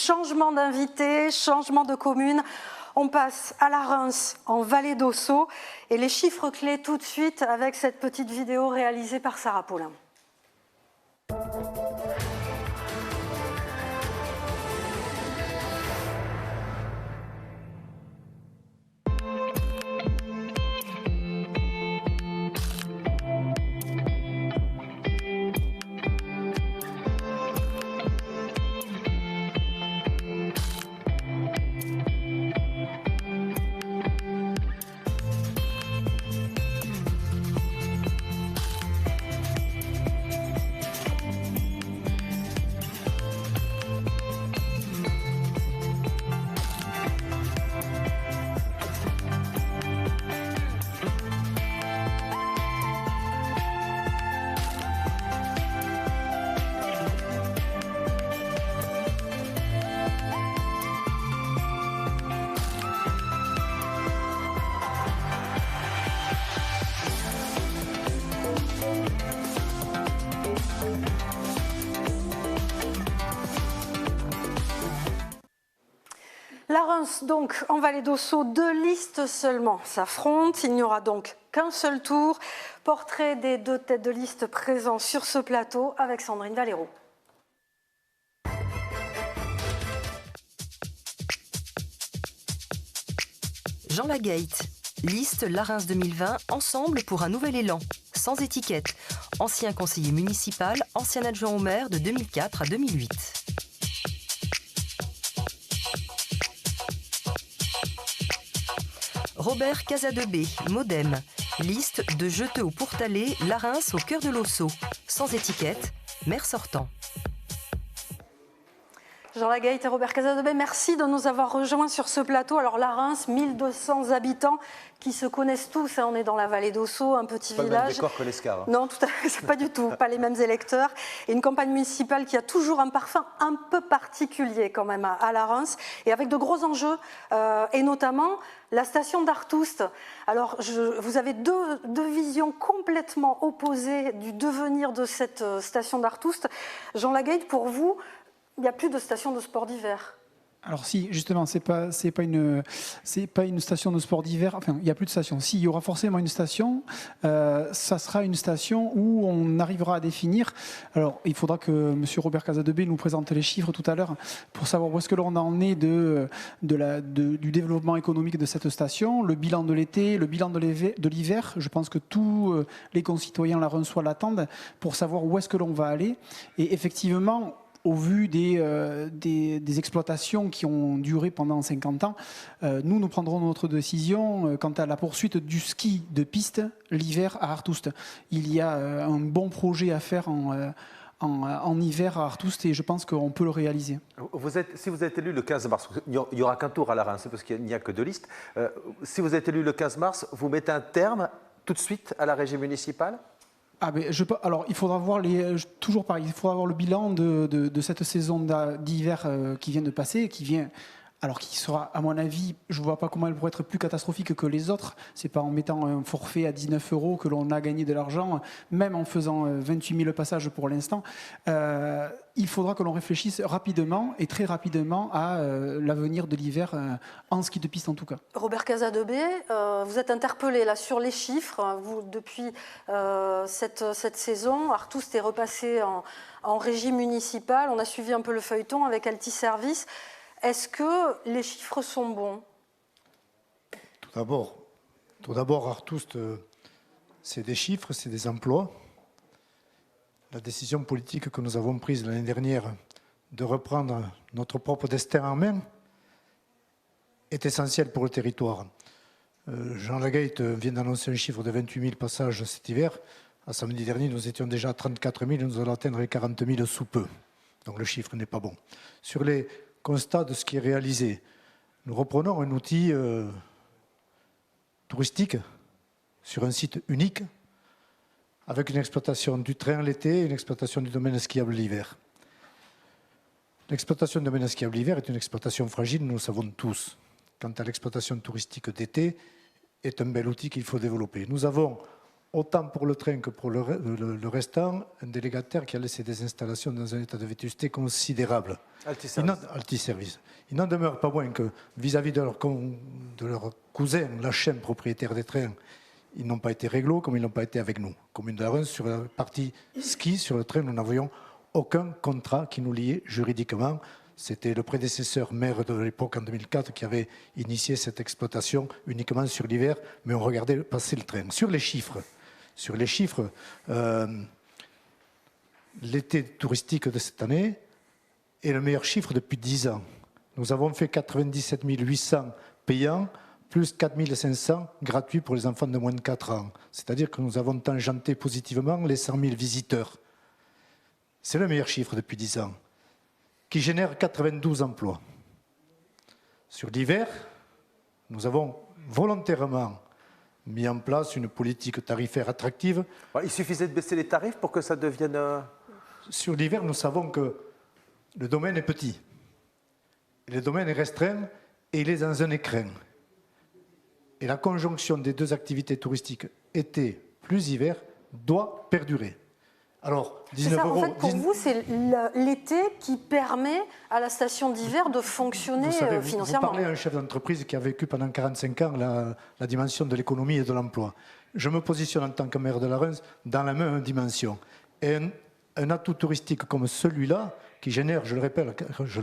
changement d'invité, changement de commune. On passe à la Reims, en Vallée d'Ossau. Et les chiffres clés tout de suite avec cette petite vidéo réalisée par Sarah Paulin. La Reims, donc, en Vallée d'Ossau, 2 listes seulement s'affrontent. Il n'y aura donc qu'un seul tour. Portrait des 2 têtes de liste présents sur ce plateau avec Sandrine Valero. Jean Lagate, liste La Reims 2020, ensemble pour un nouvel élan, sans étiquette. Ancien conseiller municipal, ancien adjoint au maire de 2004 à 2008. Robert Casadebé, Modem, liste de Jeteux au Pourtalais, La Reims au cœur de l'Ossau, sans étiquette, maire sortant. Jean Lagate et Robert Casadebé, merci de nous avoir rejoints sur ce plateau. Alors la Reims, 1200 habitants qui se connaissent tous. On est dans la Vallée d'Ossau, un petit village. Pas le même décor que l'Escar. Non, tout à fait, c'est pas du tout, pas les mêmes électeurs. Et une campagne municipale qui a toujours un parfum un peu particulier quand même à la Reims, et avec de gros enjeux, et notamment la station d'Artoust. Alors vous avez deux visions complètement opposées du devenir de cette station d'Artoust. Jean Lagate, pour vous, il n'y a plus de station de sport d'hiver. Alors si, justement, c'est pas une station de sport d'hiver. Enfin, il n'y a plus de station. Si, il y aura forcément une station. Ça sera une station où on arrivera à définir. Alors, il faudra que M. Robert Casadebé nous présente les chiffres tout à l'heure pour savoir où est-ce que l'on en est du développement économique de cette station, le bilan de l'été, le bilan de l'hiver. Je pense que tous les concitoyens la reçoivent, l'attendent pour savoir où est-ce que l'on va aller. Et effectivement, au vu des exploitations qui ont duré pendant 50 ans, nous prendrons notre décision quant à la poursuite du ski de piste l'hiver à Artoust. Il y a un bon projet à faire en hiver à Artoust et je pense qu'on peut le réaliser. Si vous êtes élu le 15 mars, il n'y aura qu'un tour à la Reims parce qu'il n'y a que 2 listes. Si vous êtes élu le 15 mars, vous mettez un terme tout de suite à la régie municipale ? Alors, il faudra voir toujours pareil, il faudra voir le bilan de cette saison d'hiver qui vient de passer, qui sera, à mon avis, je ne vois pas comment elle pourrait être plus catastrophique que les autres. Ce n'est pas en mettant un forfait à 19 € que l'on a gagné de l'argent, même en faisant 28 000 passages pour l'instant. Il faudra que l'on réfléchisse rapidement et très rapidement à l'avenir de l'hiver, en ski de piste en tout cas. Robert Casadebé, vous êtes interpellé là sur les chiffres. Vous, depuis cette saison, Artoust est repassé en régie municipale. On a suivi un peu le feuilleton avec Altis Service. Est-ce que les chiffres sont bons ? Tout d'abord, Artoust, c'est des chiffres, c'est des emplois. La décision politique que nous avons prise l'année dernière de reprendre notre propre destin en main est essentielle pour le territoire. Jean Lagate vient d'annoncer un chiffre de 28 000 passages cet hiver. À samedi dernier, nous étions déjà à 34 000 et nous allons atteindre les 40 000 sous peu. Donc le chiffre n'est pas bon. Sur les constat de ce qui est réalisé. Nous reprenons un outil touristique sur un site unique avec une exploitation du train l'été et une exploitation du domaine skiable l'hiver. L'exploitation du domaine skiable l'hiver est une exploitation fragile, nous le savons tous. Quant à l'exploitation touristique d'été, est un bel outil qu'il faut développer. Nous avons autant pour le train que pour le restant, un délégataire qui a laissé des installations dans un état de vétusté considérable. Altiservice. Il n'en demeure pas moins que vis-à-vis de leur cousin, l'HM, propriétaire des trains, ils n'ont pas été réglo comme ils n'ont pas été avec nous. Commune de la Reims, sur la partie ski, sur le train, nous n'avions aucun contrat qui nous liait juridiquement. C'était le prédécesseur maire de l'époque en 2004 qui avait initié cette exploitation uniquement sur l'hiver, mais on regardait passer le train. Sur les chiffres, l'été touristique de cette année est le meilleur chiffre depuis 10 ans. Nous avons fait 97 800 payants, plus 4 500 gratuits pour les enfants de moins de 4 ans. C'est-à-dire que nous avons tangenté positivement les 100 000 visiteurs. C'est le meilleur chiffre depuis 10 ans, qui génère 92 emplois. Sur l'hiver, nous avons volontairement mis en place une politique tarifaire attractive. Il suffisait de baisser les tarifs pour que ça devienne... Sur l'hiver, nous savons que le domaine est petit. Le domaine est restreint et il est dans un écrin. Et la conjonction des deux activités touristiques, été plus hiver, doit perdurer. Alors, 19 ça, euros... En fait, pour vous, c'est l'été qui permet à la station d'hiver de fonctionner financièrement. Vous parlez à un chef d'entreprise qui a vécu pendant 45 ans la dimension de l'économie et de l'emploi. Je me positionne en tant que maire de la Reims dans la même dimension. Et un atout touristique comme celui-là, qui génère, je le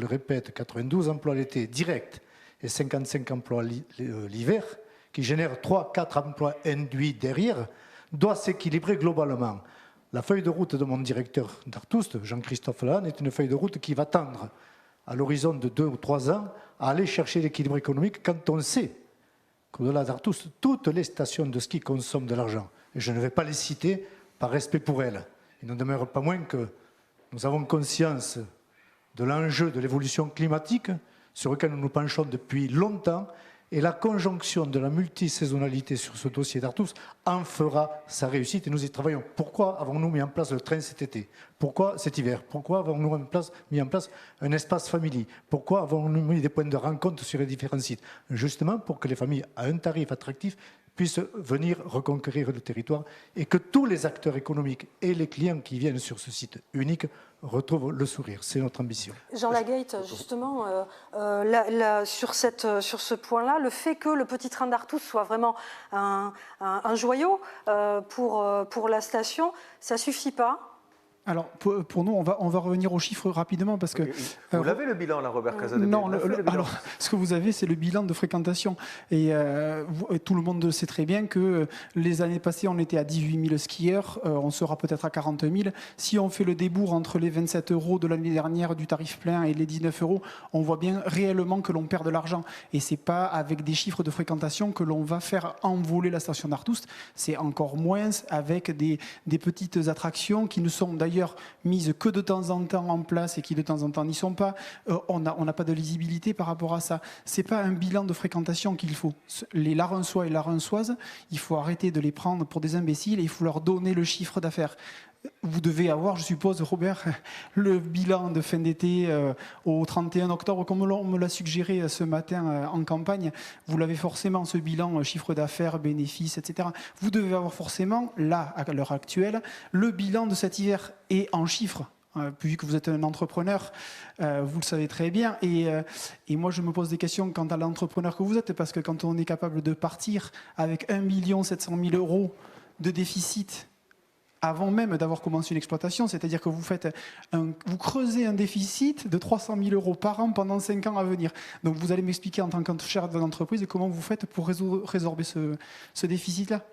répète, 92 emplois l'été direct et 55 emplois l'hiver, qui génère 3-4 emplois induits derrière, doit s'équilibrer globalement. La feuille de route de mon directeur d'Artoust, Jean-Christophe Lahan, est une feuille de route qui va tendre à l'horizon de 2 ou 3 ans à aller chercher l'équilibre économique quand on sait qu'au-delà d'Artoust, toutes les stations de ski consomment de l'argent. Et je ne vais pas les citer par respect pour elles. Il n'en demeure pas moins que nous avons conscience de l'enjeu de l'évolution climatique sur lequel nous nous penchons depuis longtemps. Et la conjonction de la multisaisonnalité sur ce dossier d'Artoust en fera sa réussite et nous y travaillons. Pourquoi avons-nous mis en place le train cet été? Pourquoi cet hiver? Pourquoi avons-nous mis en place un espace famille? Pourquoi avons-nous mis des points de rencontre sur les différents sites? Justement pour que les familles à un tarif attractif puissent venir reconquérir le territoire et que tous les acteurs économiques et les clients qui viennent sur ce site unique retrouvent le sourire. C'est notre ambition. Jean Lagate, justement, sur ce point-là, le fait que le petit train d'Artoust soit vraiment un joyau pour la station, ça ne suffit pas? Alors, pour nous, on va revenir aux chiffres rapidement parce que... Vous l'avez le bilan, là, Robert Casadebel? Non, alors, ce que vous avez, c'est le bilan de fréquentation. Et tout le monde sait très bien que les années passées, on était à 18 000 skieurs, on sera peut-être à 40 000. Si on fait le débours entre les 27 € de l'année dernière du tarif plein et les 19 €, on voit bien réellement que l'on perd de l'argent. Et ce n'est pas avec des chiffres de fréquentation que l'on va faire envoler la station d'Artoust. C'est encore moins avec des petites attractions qui ne sont d'ailleurs mises que de temps en temps en place et qui de temps en temps n'y sont pas. On n'a pas de lisibilité par rapport à ça. C'est pas un bilan de fréquentation qu'il faut. Les Larençois et Larençoises, il faut arrêter de les prendre pour des imbéciles et il faut leur donner le chiffre d'affaires. Vous devez avoir, je suppose, Robert, le bilan de fin d'été au 31 octobre, comme on me l'a suggéré ce matin en campagne. Vous l'avez forcément, ce bilan, chiffre d'affaires, bénéfices, etc. Vous devez avoir forcément, là, à l'heure actuelle, le bilan de cet hiver et en chiffres. Vu que vous êtes un entrepreneur, vous le savez très bien. Et moi, je me pose des questions quant à l'entrepreneur que vous êtes, parce que quand on est capable de partir avec 1 700 000 € de déficit avant même d'avoir commencé une exploitation, c'est-à-dire que vous creusez un déficit de 300 000 € par an pendant 5 ans à venir. Donc vous allez m'expliquer en tant que chef d'entreprise comment vous faites pour résorber ce déficit-là.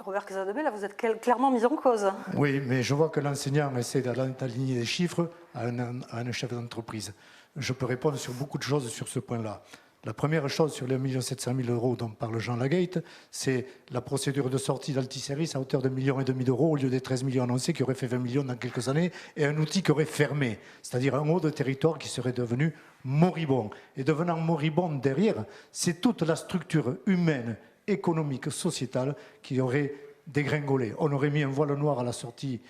Robert Casadebel, là, vous êtes clairement mis en cause. Oui, mais je vois que l'enseignant essaie d'aligner les chiffres à un chef d'entreprise. Je peux répondre sur beaucoup de choses sur ce point-là. La première chose sur les 1 700 000 € dont parle Jean Lagate, c'est la procédure de sortie d'Altiservice à hauteur de 1,5 million d'euros au lieu des 13 millions annoncés qui auraient fait 20 millions dans quelques années et un outil qui aurait fermé, c'est-à-dire un haut de territoire qui serait devenu moribond. Et devenant moribond derrière, c'est toute la structure humaine, économique, sociétale qui aurait dégringolé. On aurait mis un voile noir à la sortie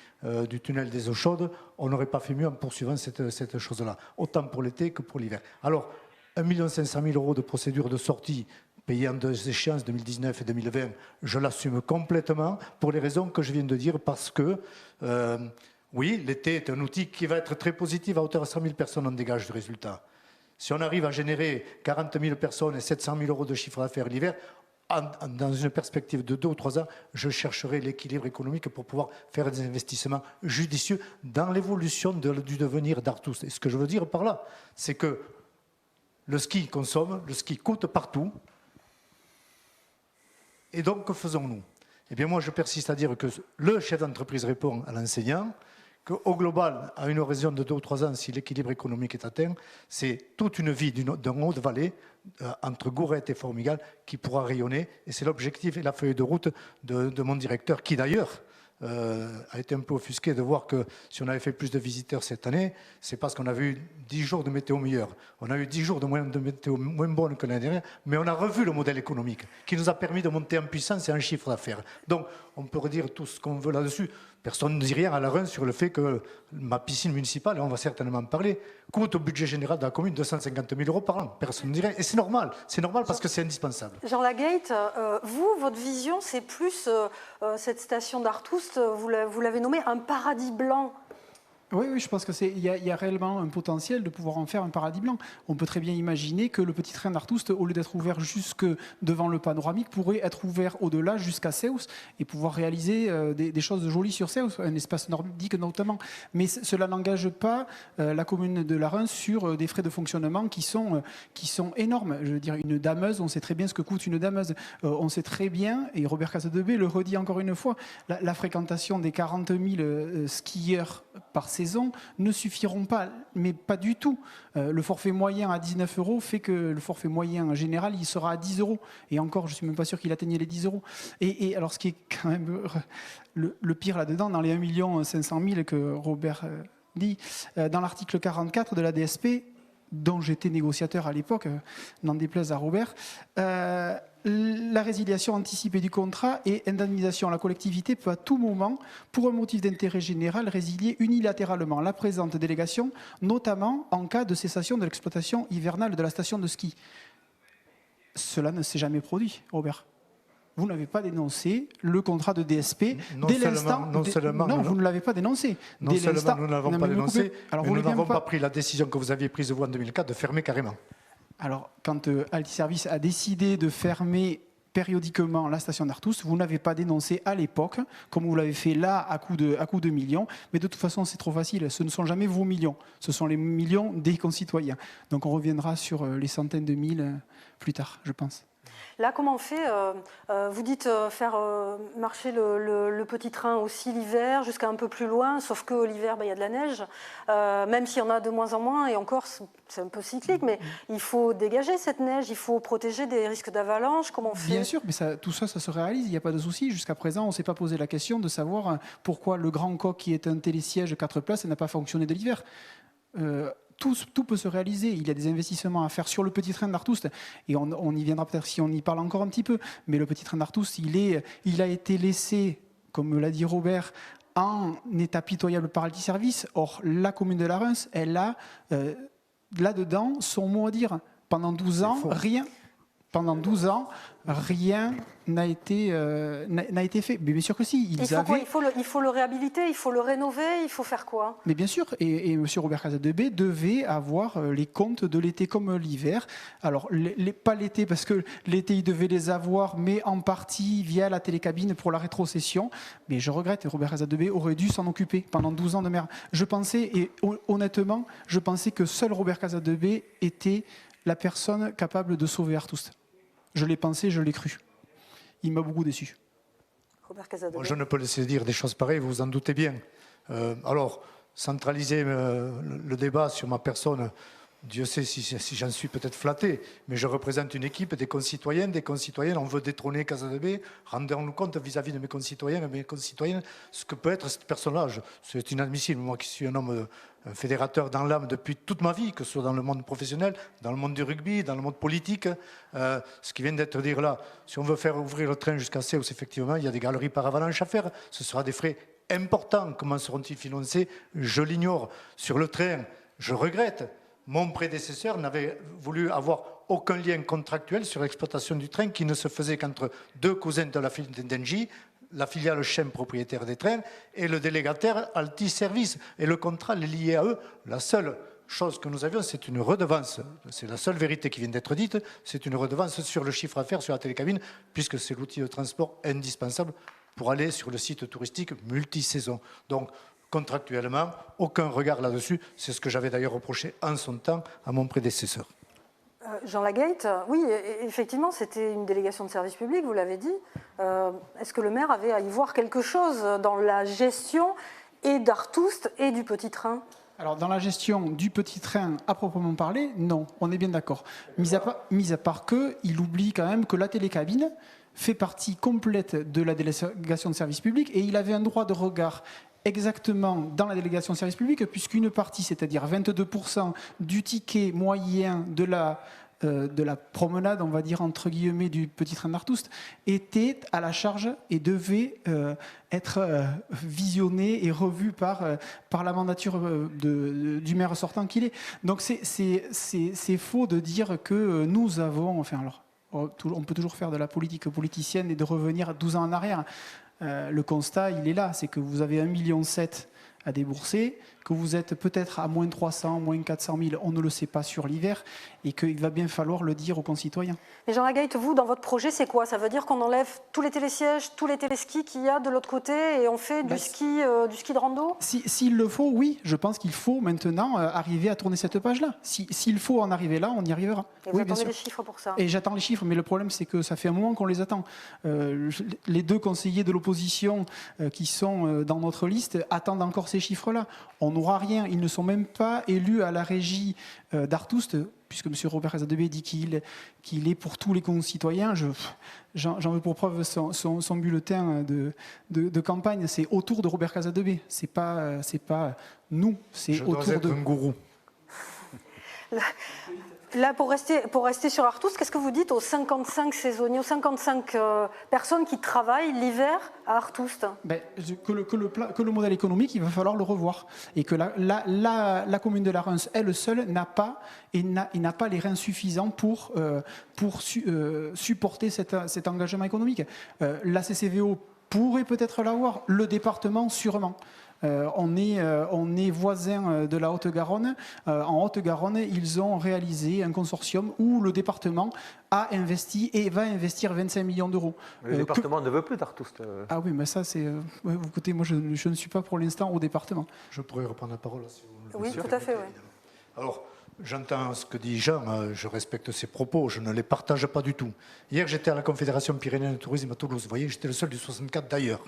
du tunnel des eaux chaudes, on n'aurait pas fait mieux en poursuivant cette chose-là, autant pour l'été que pour l'hiver. Alors, 1 500 000 € de procédure de sortie payé en 2 échéances, 2019 et 2020, je l'assume complètement pour les raisons que je viens de dire, parce que, oui, l'été est un outil qui va être très positif, à hauteur de 100 000 personnes, on dégage du résultat. Si on arrive à générer 40 000 personnes et 700 000 euros de chiffre d'affaires l'hiver, dans une perspective de 2 ou 3 ans, je chercherai l'équilibre économique pour pouvoir faire des investissements judicieux dans l'évolution du devenir d'Artus. Et ce que je veux dire par là, c'est que le ski consomme, le ski coûte partout. Et donc, que faisons-nous? Eh bien, moi, je persiste à dire que le chef d'entreprise répond à l'enseignant, qu'au global, à une horizon de 2 ou 3 ans, si l'équilibre économique est atteint, c'est toute une vie d'un Haut-de-Vallée, entre Gourette et Formigal, qui pourra rayonner. Et c'est l'objectif et la feuille de route de mon directeur, qui d'ailleurs a été un peu offusqué de voir que si on avait fait plus de visiteurs cette année, c'est parce qu'on avait eu 10 jours de météo meilleure. On a eu 10 jours de météo moins bonne que l'année dernière, mais on a revu le modèle économique qui nous a permis de monter en puissance et en chiffre d'affaires. Donc, on peut redire tout ce qu'on veut là-dessus. Personne ne dit rien à la Reims sur le fait que ma piscine municipale, et on va certainement en parler, coûte au budget général de la commune 250 000 euros par an. Personne ne dit rien. Et c'est normal parce que c'est indispensable. Jean Lagate, vous, votre vision, c'est plus cette station d'Artoust, vous l'avez nommée un paradis blanc. Oui, je pense qu'il y a réellement un potentiel de pouvoir en faire un paradis blanc. On peut très bien imaginer que le petit train d'Artoust, au lieu d'être ouvert jusque devant le panoramique, pourrait être ouvert au-delà jusqu'à Seuss et pouvoir réaliser des choses jolies sur Seuss, un espace nordique notamment. Mais cela n'engage pas la commune de la Reims sur des frais de fonctionnement qui sont énormes. Je veux dire, une dameuse, on sait très bien ce que coûte une dameuse. On sait très bien, et Robert Casadebé le redit encore une fois, la fréquentation des 40 000 skieurs par saison ne suffiront pas, mais pas du tout. Le forfait moyen à 19 euros fait que le forfait moyen en général, il sera à 10 euros. Et encore, je ne suis même pas sûr qu'il atteigne les 10 euros. Et alors, ce qui est quand même le pire là-dedans, dans les 1 500 000 que Robert dit, dans l'article 44 de la DSP, dont j'étais négociateur à l'époque, n'en déplaise à Robert, la résiliation anticipée du contrat et indemnisation. La collectivité peut à tout moment, pour un motif d'intérêt général, résilier unilatéralement la présente délégation, notamment en cas de cessation de l'exploitation hivernale de la station de ski. Cela ne s'est jamais produit, Robert. Vous n'avez pas dénoncé le contrat de DSP dès l'instant. Non, vous ne l'avez pas dénoncé. Non seulement nous ne l'avons pas dénoncé, mais nous n'avons pas pris la décision que vous aviez prise vous en 2004 de fermer carrément. Alors, quand Altiservice a décidé de fermer périodiquement la station d'Artoust, vous n'avez pas dénoncé à l'époque, comme vous l'avez fait là à coup de millions, mais de toute façon c'est trop facile, ce ne sont jamais vos millions, ce sont les millions des concitoyens. Donc on reviendra sur les centaines de mille plus tard, je pense. Là, comment on fait vous dites faire marcher le petit train aussi l'hiver, jusqu'à un peu plus loin, sauf que l'hiver, il y a de la neige, même s'il y en a de moins en moins, et encore, c'est un peu cyclique, mais il faut dégager cette neige, il faut protéger des risques d'avalanche, comment on fait? Bien sûr, mais tout ça se réalise, il n'y a pas de souci. Jusqu'à présent, on ne s'est pas posé la question de savoir pourquoi le Grand Coq, qui est un télésiège 4 places, n'a pas fonctionné de l'hiver. Tout peut se réaliser. Il y a des investissements à faire sur le petit train d'Artoust et on y viendra peut-être si on y parle encore un petit peu. Mais le petit train d'Artoust, il a été laissé, comme l'a dit Robert, en état pitoyable par Altiservice. Or, la commune de la Reims, elle a là-dedans son mot à dire. Pendant 12 ans, rien. Pendant 12 ans, rien n'a été fait. Mais bien sûr que si. Il faut le réhabiliter, il faut le rénover, il faut faire quoi? Mais bien sûr, et M. Robert Casadebé devait avoir les comptes de l'été comme l'hiver. Alors, pas l'été, parce que l'été, il devait les avoir, mais en partie via la télécabine pour la rétrocession. Mais je regrette, Robert Casadebé aurait dû s'en occuper pendant 12 ans de maire. Je pensais, et honnêtement, que seul Robert Casadebé était la personne capable de sauver Artoust. Je l'ai pensé, je l'ai cru. Il m'a beaucoup déçu. Robert Casadebé. Je ne peux laisser dire des choses pareilles, vous vous en doutez bien. Alors, centraliser le débat sur ma personne, Dieu sait si j'en suis peut-être flatté, mais je représente une équipe des concitoyennes, on veut détrôner Casadebé. Rendons-nous compte vis-à-vis de mes concitoyennes et mes concitoyennes ce que peut être ce personnage. C'est inadmissible. Moi qui suis un homme un fédérateur dans l'âme depuis toute ma vie, que ce soit dans le monde professionnel, dans le monde du rugby, dans le monde politique. Ce qui vient d'être dit là, si on veut faire ouvrir le train jusqu'à Seuss, effectivement, il y a des galeries par avalanche à faire. Ce sera des frais importants. Comment seront-ils financés? Je l'ignore. Sur le train, je regrette. Mon prédécesseur n'avait voulu avoir aucun lien contractuel sur l'exploitation du train qui ne se faisait qu'entre deux cousins de la filiale d'Engie, la filiale Chem propriétaire des trains et le délégataire Altis Service. Et le contrat est lié à eux. La seule chose que nous avions, c'est une redevance. C'est la seule vérité qui vient d'être dite. C'est une redevance sur le chiffre d'affaires sur la télécabine, puisque c'est l'outil de transport indispensable pour aller sur le site touristique multisaison. Donc, contractuellement, aucun regard là-dessus. C'est ce que j'avais d'ailleurs reproché en son temps à mon prédécesseur. Jean Lagate, oui, effectivement, c'était une délégation de service public, vous l'avez dit. Est-ce que le maire avait à y voir quelque chose dans la gestion et d'Artoust et du petit train ? Alors, dans la gestion du petit train à proprement parler, non, on est bien d'accord. Mis à part qu'il oublie quand même que la télécabine fait partie complète de la délégation de service public et il avait un droit de regard exactement dans la délégation de service public, puisqu'une partie, c'est-à-dire 22% du ticket moyen de la promenade, on va dire entre guillemets, du petit train d'Artoust, était à la charge et devait être visionné et revu par la mandature du maire sortant qu'il est. Donc c'est faux de dire que nous avons... Enfin, alors, on peut toujours faire de la politique politicienne et de revenir 12 ans en arrière. Le constat, il est là, c'est que vous avez 1,7 million à débourser, que vous êtes peut-être à moins 300, moins 400 000, on ne le sait pas sur l'hiver, et qu'il va bien falloir le dire aux concitoyens. Et Jean Lagate, vous, dans votre projet, c'est quoi ? Ça veut dire qu'on enlève tous les télésièges, tous les téléskis qu'il y a de l'autre côté, et on fait du ski de rando ? S'il le faut, oui, je pense qu'il faut maintenant arriver à tourner cette page-là. S'il faut en arriver là, on y arrivera. Et vous oui, attendez les chiffres pour ça ? Et j'attends les chiffres, mais le problème, c'est que ça fait un moment qu'on les attend. Les deux conseillers de l'opposition qui sont dans notre liste attendent encore ces chiffres-là. On n'aura rien. Ils ne sont même pas élus à la régie d'Artoust, puisque M. Robert Casadebé dit qu'il est pour tous les concitoyens. J'en veux pour preuve son bulletin de campagne. C'est autour de Robert Casadebé. C'est pas nous, c'est autour de... Je dois être un gourou. Là, pour rester sur Artoust, qu'est-ce que vous dites aux 55 saisonniers, aux 55 personnes qui travaillent l'hiver à Artoust ? Que le modèle économique, il va falloir le revoir. Et que la commune de la Reims, elle seule, n'a pas les reins suffisants pour supporter cet engagement économique. La CCVO pourrait peut-être l'avoir, le département sûrement. On est voisins de la Haute-Garonne. En Haute-Garonne, ils ont réalisé un consortium où le département a investi et va investir 25 millions d'euros. Le département ne veut plus d'Artoust. Ah oui, mais ça, c'est... écoutez, moi, je ne suis pas pour l'instant au département. Je pourrais reprendre la parole si vous me le Oui, tout à fait, oui. Alors, j'entends ce que dit Jean, je respecte ses propos, je ne les partage pas du tout. Hier, j'étais à la Confédération pyrénéenne de tourisme à Toulouse. Vous voyez, j'étais le seul du 64 d'ailleurs,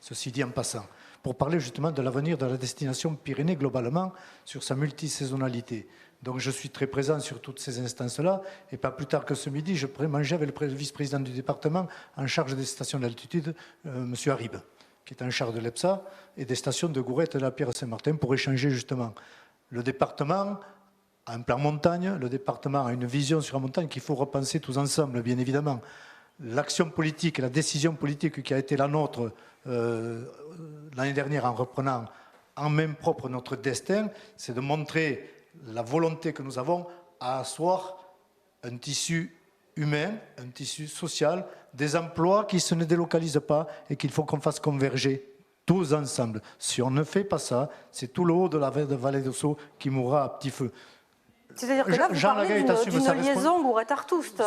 ceci dit en passant, pour parler justement de l'avenir de la destination Pyrénées globalement sur sa multisaisonnalité. Donc je suis très présent sur toutes ces instances-là, et pas plus tard que ce midi, je pourrais manger avec le vice-président du département en charge des stations d'altitude, M. Harib, qui est en charge de l'EPSA et des stations de Gourette et de la Pierre-Saint-Martin, pour échanger justement. Le département a un plan montagne, le département a une vision sur la montagne qu'il faut repenser tous ensemble, bien évidemment. L'action politique, la décision politique qui a été la nôtre l'année dernière en reprenant en main propre notre destin, c'est de montrer la volonté que nous avons à asseoir un tissu humain, un tissu social, des emplois qui ne se délocalisent pas et qu'il faut qu'on fasse converger tous ensemble. Si on ne fait pas ça, c'est tout le haut de la vallée de Sceaux qui mourra à petit feu. C'est-à-dire que là, vous parlez d'une liaison Gourette-Artoust.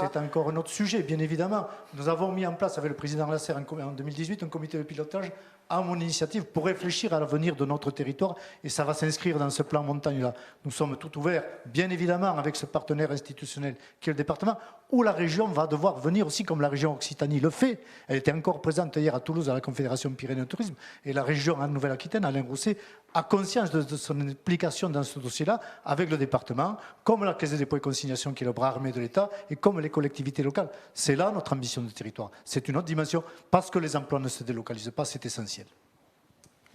C'est encore un autre sujet, bien évidemment. Nous avons mis en place, avec le président Lasserre en 2018, un comité de pilotage à mon initiative pour réfléchir à l'avenir de notre territoire, et ça va s'inscrire dans ce plan montagne-là. Nous sommes tout ouverts, bien évidemment, avec ce partenaire institutionnel qui est le département, où la région va devoir venir aussi, comme la région Occitanie le fait. Elle était encore présente hier à Toulouse à la Confédération Pyrénées Tourisme, et la région en Nouvelle-Aquitaine, Alain Grousset, a conscience de son implication dans ce dossier-là avec le département, comme la Caisse des dépôts et consignations qui est le bras armé de l'État, et comme les collectivités locales. C'est là notre ambition de territoire. C'est une autre dimension, parce que les emplois ne se délocalisent pas, c'est essentiel.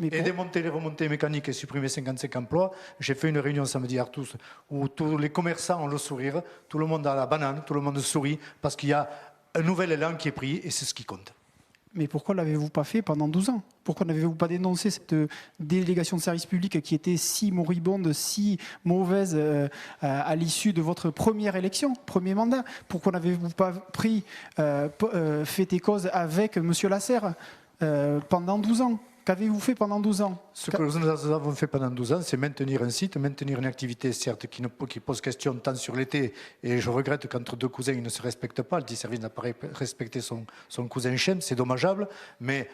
Et démonter les remontées mécaniques et supprimer 55 emplois. J'ai fait une réunion samedi à Artoust où tous les commerçants ont le sourire, tout le monde a la banane, tout le monde sourit, parce qu'il y a un nouvel élan qui est pris, et c'est ce qui compte. Mais pourquoi ne l'avez-vous pas fait pendant 12 ans? Pourquoi n'avez-vous pas dénoncé cette délégation de service public qui était si moribonde, si mauvaise à l'issue de votre première élection, premier mandat? Pourquoi n'avez-vous pas fait et cause avec M. Lasserre pendant 12 ans? Qu'avez-vous fait pendant 12 ans? Ce que nous avons fait pendant 12 ans, c'est maintenir un site, maintenir une activité, certes, qui pose question tant sur l'été, et je regrette qu'entre deux cousins, ils ne se respectent pas. Le petit service n'a pas respecté son cousin chien, c'est dommageable, mais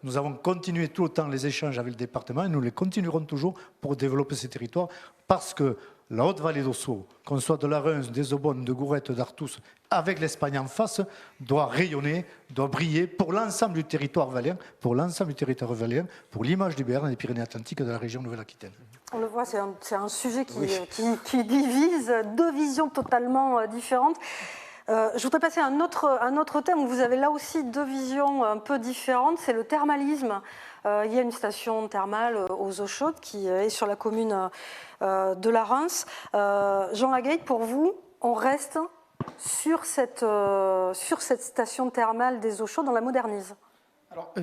nous avons continué tout le temps les échanges avec le département, et nous les continuerons toujours pour développer ces territoires, parce que la Haute-Vallée d'Ossau, qu'on soit de la Reims, des Aubonnes, de Gourette, d'Artous, avec l'Espagne en face, doit rayonner, doit briller pour l'ensemble du territoire valléen, pour l'image du Béarn et des Pyrénées-Atlantiques et de la région Nouvelle-Aquitaine. On le voit, c'est un sujet qui divise, deux visions totalement différentes. Je voudrais passer à un autre thème où vous avez là aussi deux visions un peu différentes, c'est le thermalisme. Il y a une station thermale aux eaux chaudes qui est sur la commune de la Reims. Jean Lagate, pour vous, on reste sur cette station thermale des eaux chaudes, on la modernise? Alors,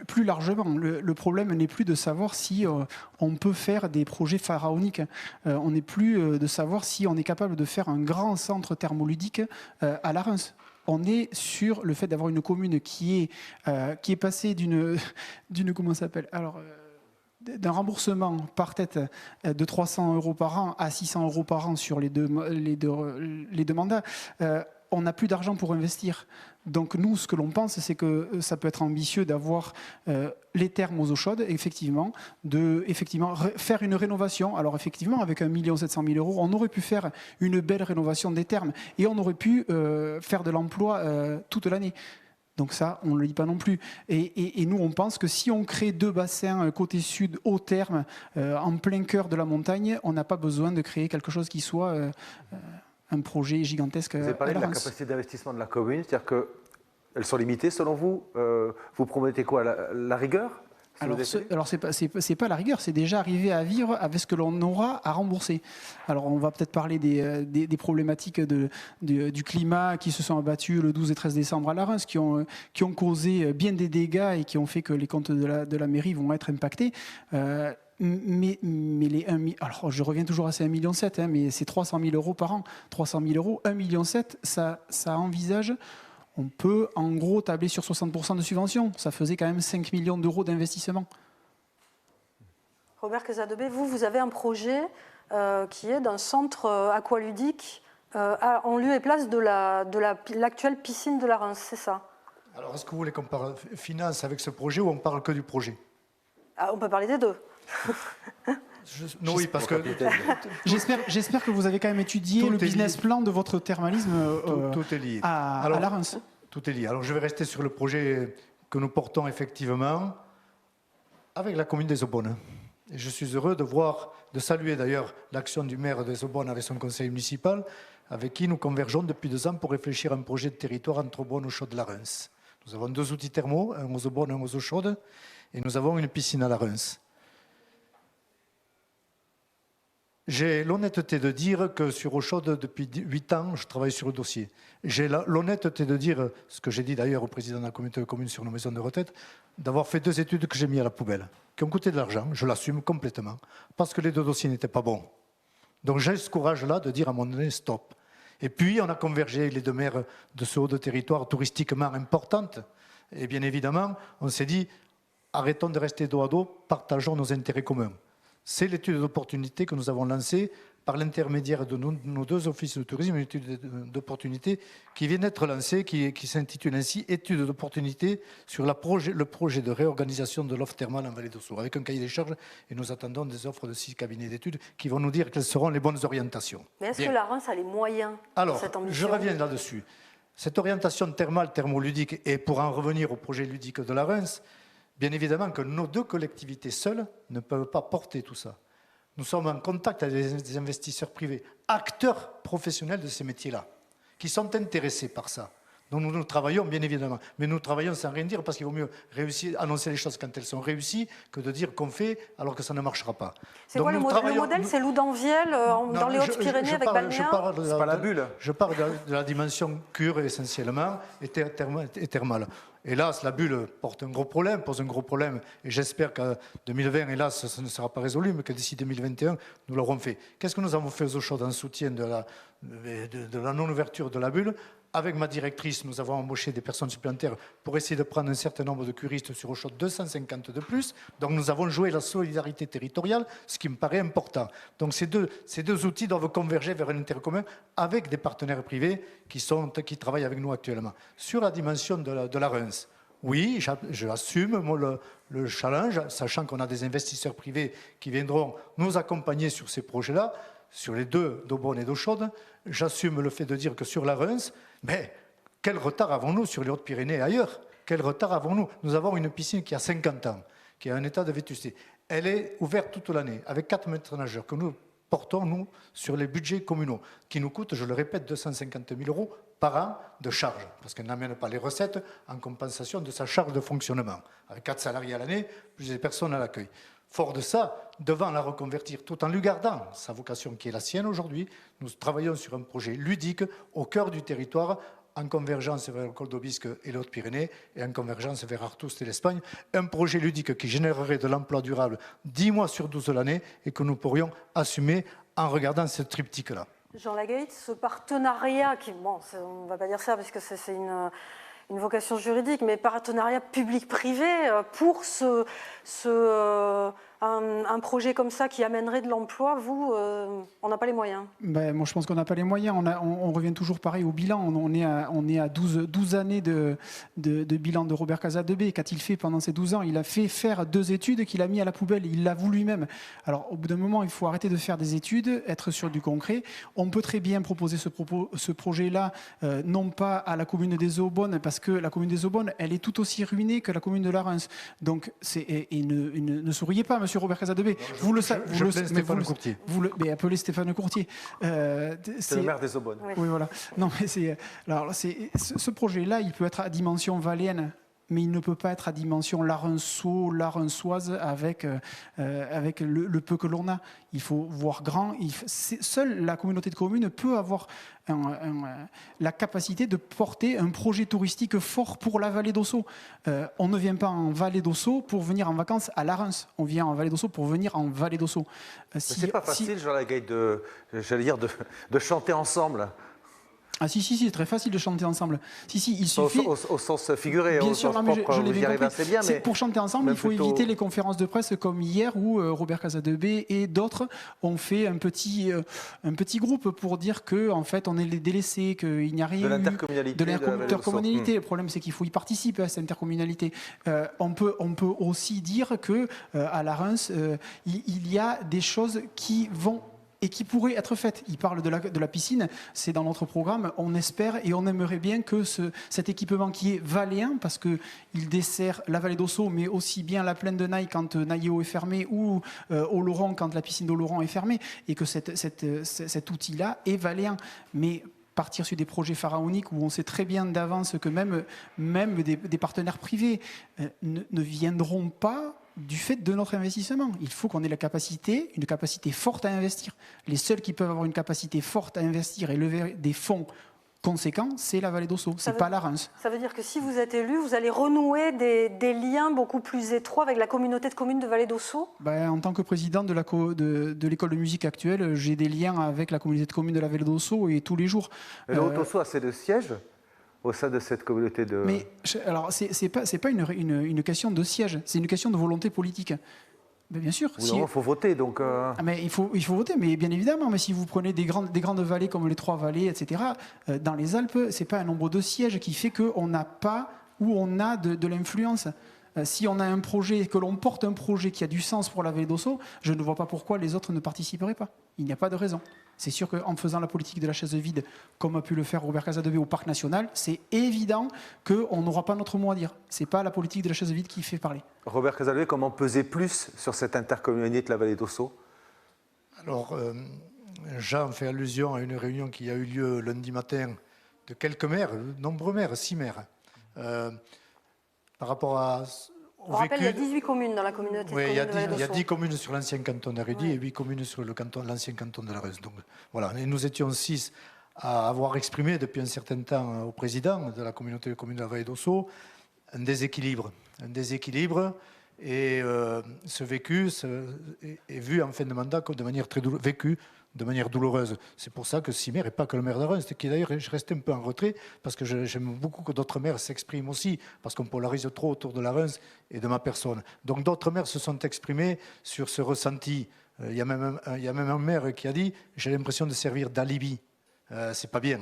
plus largement, le problème n'est plus de savoir si on peut faire des projets pharaoniques. On n'est plus de savoir si on est capable de faire un grand centre thermoludique à la Reims. On est sur le fait d'avoir une commune qui est passée d'une comment ça s'appelle d'un remboursement par tête de 300 € par an à 600 € par an sur les deux mandats. On n'a plus d'argent pour investir. Donc nous, ce que l'on pense, c'est que ça peut être ambitieux d'avoir les thermes aux eaux chaudes, effectivement, faire une rénovation. Alors effectivement, avec 1 700 000 €, on aurait pu faire une belle rénovation des thermes et on aurait pu faire de l'emploi toute l'année. Donc ça, on ne le dit pas non plus. Et nous, on pense que si on crée 2 bassins côté sud, au terme, en plein cœur de la montagne, on n'a pas besoin de créer quelque chose qui soit un projet gigantesque. Vous avez parlé de la capacité d'investissement de la commune, c'est-à-dire qu'elles sont limitées selon vous. Vous promettez quoi, la rigueur? Alors, c'est pas la rigueur, c'est déjà arriver à vivre avec ce que l'on aura à rembourser. Alors, on va peut-être parler des problématiques du climat qui se sont abattues le 12 et 13 décembre à la Reims, qui ont causé bien des dégâts et qui ont fait que les comptes de la mairie vont être impactés. Mais alors je reviens toujours à ces 1,7 million, mais c'est 300 000 € par an. 300 000 €, 1,7 million, ça envisage. On peut en gros tabler sur 60% de subvention. Ça faisait quand même 5 millions d'euros d'investissement. Robert Casadebé, vous avez un projet qui est d'un centre aqualudique en lieu et place de l'actuelle piscine de la Reims, c'est ça? Alors, est-ce que vous voulez qu'on parle finance avec ce projet ou on parle que du projet? On peut parler des deux. Non, oui, parce que j'espère que vous avez quand même étudié le business plan de votre thermalisme tout est lié. À la Reims. Tout est lié. Alors je vais rester sur le projet que nous portons effectivement avec la commune des Aubonnes. Et je suis heureux de saluer d'ailleurs l'action du maire des Aubonnes avec son conseil municipal, avec qui nous convergeons depuis 2 ans pour réfléchir à un projet de territoire entre Aubonne, Eau Chaude et la Reims. Nous avons 2 outils thermaux, un aux Aubonnes, un aux Eaux Chaudes, et nous avons une piscine à la Reims. J'ai l'honnêteté de dire que sur Eau Chaude, depuis 8 ans, je travaille sur le dossier. J'ai l'honnêteté de dire, ce que j'ai dit d'ailleurs au président de la communauté de communes sur nos maisons de retraite, d'avoir fait 2 études que j'ai mis à la poubelle, qui ont coûté de l'argent, je l'assume complètement, parce que les 2 dossiers n'étaient pas bons. Donc j'ai ce courage-là de dire à un moment donné stop. Et puis on a convergé les 2 maires de ce haut de territoire touristiquement importante. Et bien évidemment, on s'est dit, arrêtons de rester dos à dos, partageons nos intérêts communs. C'est l'étude d'opportunité que nous avons lancée par l'intermédiaire de nos 2 offices de tourisme, une étude d'opportunité qui vient d'être lancée, qui s'intitule ainsi « Étude d'opportunité sur le projet de réorganisation de l'offre thermale en Vallée d'Ossau », avec un cahier des charges, et nous attendons des offres de 6 cabinets d'études qui vont nous dire quelles seront les bonnes orientations. Mais est-ce que la Reims a les moyens de cette ambition? Je reviens là-dessus. Cette orientation thermale, thermoludique, et pour en revenir au projet ludique de la Reims, bien évidemment que nos 2 collectivités seules ne peuvent pas porter tout ça. Nous sommes en contact avec des investisseurs privés, acteurs professionnels de ces métiers-là, qui sont intéressés par ça. Donc nous travaillons, bien évidemment, mais nous travaillons sans rien dire, parce qu'il vaut mieux annoncer les choses quand elles sont réussies que de dire qu'on fait alors que ça ne marchera pas. C'est quoi le modèle? C'est Loudanviel, dans les Hautes-Pyrénées, avec Balnéa? C'est pas la bulle. Je parle de la dimension cure essentiellement et thermale. Hélas, la bulle pose un gros problème, et j'espère qu'en 2020, hélas, ça ne sera pas résolu, mais que d'ici 2021, nous l'aurons fait. Qu'est-ce que nous avons fait aux eaux chaudes en soutien de la non-ouverture de la bulle? Avec ma directrice, nous avons embauché des personnes supplémentaires pour essayer de prendre un certain nombre de curistes sur eau chaude, 250 de plus. Donc nous avons joué la solidarité territoriale, ce qui me paraît important. Donc ces deux outils doivent converger vers un intérêt commun avec des partenaires privés qui travaillent avec nous actuellement. Sur la dimension de la Reims, oui, j'assume le challenge, sachant qu'on a des investisseurs privés qui viendront nous accompagner sur ces projets-là, sur les deux, d'eau bonne et d'eau chaude. J'assume le fait de dire que sur la Reims, mais quel retard avons-nous sur les Hautes-Pyrénées et ailleurs? Quel retard avons-nous? Nous avons une piscine qui a 50 ans, qui a un état de vétusté. Elle est ouverte toute l'année, avec 4 maîtres nageurs que nous portons, nous, sur les budgets communaux, qui nous coûtent, je le répète, 250 000 € par an de charge, parce qu'elle n'amène pas les recettes en compensation de sa charge de fonctionnement. Avec 4 salariés à l'année, plus des personnes à l'accueil. Fort de ça, devant la reconvertir, tout en lui gardant sa vocation qui est la sienne aujourd'hui, nous travaillons sur un projet ludique au cœur du territoire, en convergence vers le col d'Aubisque et les Hautes-Pyrénées, et en convergence vers Artoust et l'Espagne. Un projet ludique qui générerait de l'emploi durable 10 mois sur 12 l'année, et que nous pourrions assumer en regardant ce triptyque-là. Jean Lagaït, ce partenariat, on ne va pas dire ça parce que c'est une vocation juridique, mais partenariat public-privé pour un projet comme ça qui amènerait de l'emploi, on n'a pas les moyens. Moi, je pense qu'on n'a pas les moyens. On revient toujours pareil au bilan. On est à 12 années de bilan de Robert Casadebé. Qu'a-t-il fait pendant ces 12 ans? Il a fait faire 2 études qu'il a mis à la poubelle. Il l'avoue lui-même. Alors, au bout d'un moment, il faut arrêter de faire des études, être sur du concret. On peut très bien proposer ce projet-là, non pas à la commune des Eaux-Bonnes, parce que la commune des Eaux-Bonnes, elle est tout aussi ruinée que la commune de la Reims. Donc, ne souriez pas, monsieur Robert Casadebé. Vous le savez. Stéphane Courtier. Mais appelez Stéphane Courtier. C'est le maire des Eaux-Bonnes. Oui, voilà. Non, mais ce projet-là, il peut être à dimension valéenne, mais il ne peut pas être à dimension larençoise avec le peu que l'on a. Il faut voir grand. Seule la communauté de communes peut avoir la capacité de porter un projet touristique fort pour la vallée d'Ossau. On ne vient pas en vallée d'Ossau pour venir en vacances à la Reims. On vient en vallée d'Ossau pour venir en vallée d'Ossau. C'est pas facile, Jean Lagaït, de chanter ensemble. Ah si, c'est très facile de chanter ensemble. Il suffit... Au sens figuré, bien au sûr, sens non, mais propre, je vous y arrivez assez bien. Mais pour chanter ensemble, il faut éviter les conférences de presse comme hier où Robert Casadebé et d'autres ont fait un petit groupe pour dire que en fait on est les délaissés, qu'il n'y a rien de l'intercommunalité. Le problème, c'est qu'il faut y participer à cette intercommunalité. On peut aussi dire que à la Reims, il y a des choses qui vont et qui pourraient être faites. Il parle de la piscine, c'est dans notre programme. On espère et on aimerait bien que cet équipement qui est valéen, parce qu'il dessert la vallée d'Ossau, mais aussi bien la plaine de Naï quand Naïo est fermé, ou Oloron quand la piscine d'Oloron est fermée, et que cet outil-là est valéen. Mais partir sur des projets pharaoniques où on sait très bien d'avance que même des partenaires privés ne viendront pas du fait de notre investissement. Il faut qu'on ait une capacité forte à investir. Les seuls qui peuvent avoir une capacité forte à investir et lever des fonds conséquents, c'est la vallée d'Ossau, c'est pas la Reims. Ça veut dire que si vous êtes élu, vous allez renouer des liens beaucoup plus étroits avec la communauté de communes de vallée d'Ossau? En tant que président de l'école de musique actuelle, j'ai des liens avec la communauté de communes de la vallée d'Ossau et tous les jours. Le Haut-Ossau a assez de sièges au sein de cette communauté de... Mais alors, c'est pas une question de siège, c'est une question de volonté politique. Mais bien sûr. Il faut voter, donc... mais il faut voter, mais bien évidemment. Mais si vous prenez des grandes vallées comme les Trois Vallées, etc., dans les Alpes, c'est pas un nombre de sièges qui fait qu'on n'a pas ou on a de l'influence. Si on a un projet, que l'on porte un projet qui a du sens pour la vallée d'Ossau, je ne vois pas pourquoi les autres ne participeraient pas. Il n'y a pas de raison. C'est sûr qu'en faisant la politique de la chaise vide, comme a pu le faire Robert Casadebé au Parc National, c'est évident qu'on n'aura pas notre mot à dire. Ce n'est pas la politique de la chaise vide qui fait parler. Robert Casadebé, comment peser plus sur cette intercommunalité de la vallée d'Ossau? Alors, Jean fait allusion à une réunion qui a eu lieu lundi matin de quelques maires, nombreux maires, 6 maires. Par rapport on rappelle, il y a 18 communes dans la communauté de communes de vallée d'Ossau. Il y a 10 communes sur l'ancien canton d'Arudy et 8 communes sur l'ancien canton de la Reims. Donc, voilà. Et nous étions 6 à avoir exprimé depuis un certain temps au président de la communauté de communes de la vallée d'Ossau un déséquilibre. Et ce vécu est vu en fin de mandat comme vécu de manière douloureuse. C'est pour ça que ce maire, et pas que le maire de Reims, qui d'ailleurs, je restais un peu en retrait, parce que j'aime beaucoup que d'autres maires s'expriment aussi, parce qu'on polarise trop autour de la Reims et de ma personne. Donc d'autres maires se sont exprimés sur ce ressenti. Il y a même un maire qui a dit « j'ai l'impression de servir d'alibi ». C'est pas bien.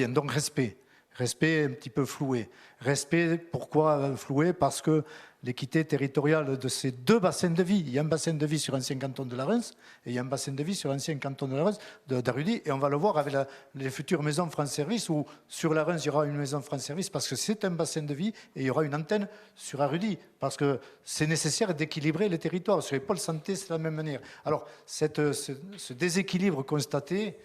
Donc respect un petit peu floué. Respect, pourquoi floué? Parce que l'équité territoriale de ces deux bassins de vie, il y a un bassin de vie sur l'ancien canton de la Reims et il y a un bassin de vie sur l'ancien canton de la Reims, d'Arudy, et on va le voir avec les futures maisons France Service, où sur la Reims il y aura une maison France Service parce que c'est un bassin de vie et il y aura une antenne sur Arudy, parce que c'est nécessaire d'équilibrer les territoires. Sur les pôles santé, c'est de la même manière. Alors, ce déséquilibre constaté